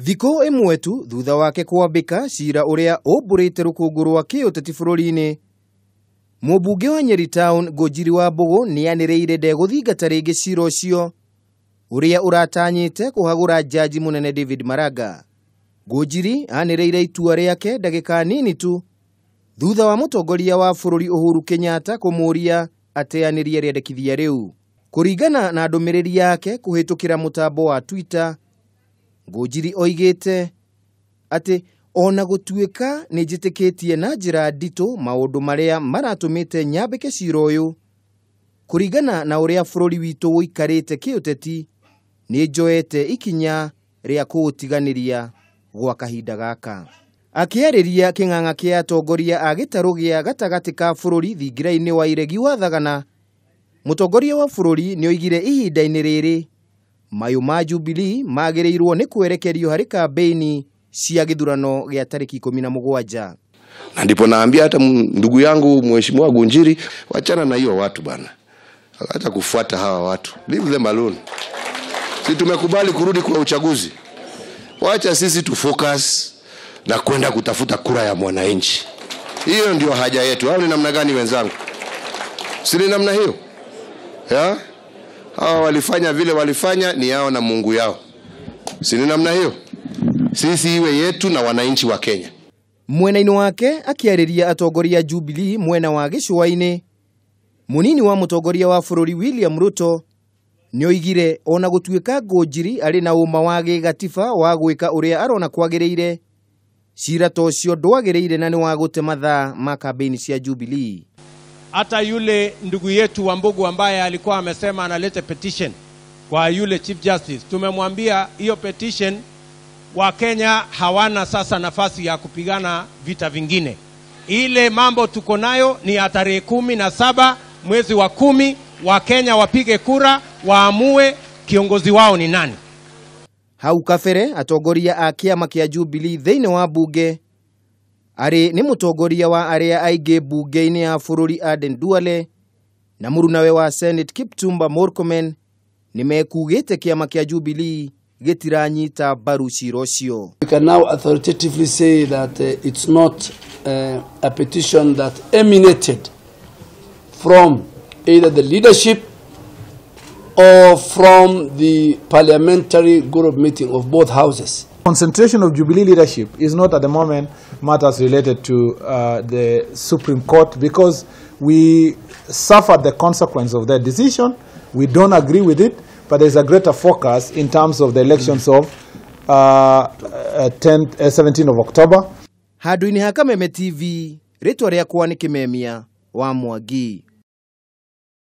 Thiko imwe tu thutha wake kwambika cira uria ũmbũrĩte rũkũngũ rwa kĩũteti bũrũri-inĩ. Mũmbunge wa Nyeri Town Ngũnjiri Wambũgũ nĩanĩrĩire ndegũthingata rĩngĩ cira ũcio uria ũratanyĩte kũhagũra jaji mũnene David Maraga. Ngũnjiri anĩrĩire itua rĩake ndagĩka nini tu thutha wa mũtongoria wa bũrũri Uhuru Kenyatta kũmũria ateanĩrie rĩendekithia rĩu. Kũringana na ndũmĩrĩri yake kũhĩtũkĩra mũtambo wa Twitter, Ngũnjiri oigĩte atĩ ona gũtuĩka nĩnjĩtĩkĩtie na njĩra nditũ maũndũ marĩa maratũmĩte nyambĩke cira ũyũ, kũringana na ũrĩa bũrũri witũ ũikarĩte kĩũteti, nĩnjoete ikinya rĩa kũũtiganĩria gwa kahinda gaka. Akĩarĩria kĩng'ang'a kĩa atongoria a gĩtarũ gĩa gatagatĩ ka bũrũri thingira-inĩ wa iregi wa Thagana, mũtongoria wa bũrũri nĩoigire ihinda-inĩ rĩrĩ mayũ ma Jubilee magĩrĩirwo nĩ kwerekerio harĩ kampeini cia gĩthurano gĩa tarĩki 17. Na ndipo naambia hata ndugu yangu Mheshimiwa Ngũnjiri, wachana na hiyo watu bana. Acha kufuata hawa watu. Leave them alone. Sisi tumekubali kurudi kwa uchaguzi. Wacha sisi tu focus na kwenda kutafuta kura ya mwananchi. Hiyo ndio haja yetu. Au ni namna gani wenzangu? Si ni namna hiyo? Ya? Hawa walifanya vile walifanya ni yao na Mungu yao. Si ni namna hiyo? Sisi iwe yetu na wananchi wa Kenya. Mwena-inĩ wake akiarĩria atongoria Jubilee mwena wa gĩcũa-inĩ, munini wa mũtongoria wa bũrũri William Ruto nĩoigire ona gũtuĩka Ngũnjiri arĩ na ũma wa gĩgatiba wa gwĩka ũrĩa arona kwagĩrĩire, cira ta ũcio ndwagĩrĩire na nĩ wa gũte mathaa ma kampeini cia Jubilee. Hata yule ndugu yetu Wambũgũ ambaye alikuwa amesema analete petition kwa yule Chief Justice, tumemwambia hiyo petition wa Kenya hawana sasa nafasi ya kupigana vita vingine. Ile mambo tuko nayo ni ya tarehe 17 mwezi wa 10, wa Kenya wapige kura waamue kiongozi wao ni nani. Hau kabere atongoria a kĩama kĩa Jubilee thĩinĩ wa bunge arĩ nĩ mũtongoria wa arĩa aingĩ bunge-inĩ ya bũrũri Aden Duale na mũrunawe wa Senate Kipchumba Murkomen nĩmekugĩte kĩama kĩa Jubilee gĩtiranyita mbaru cira ũcio. We can now authoritatively say that it's not a petition that emanated from either the leadership or from the parliamentary group meeting of both houses. Concentration of Jubilee leadership is not at the moment matters related to the Supreme Court, because we suffered the consequence of that decision. We don't agree with it, but there's a greater focus in terms of the elections of 17 of October. Handũ-inĩ ha Kameme TV, rĩtwa rĩakwa nĩ Kĩmemia wa Mwangi.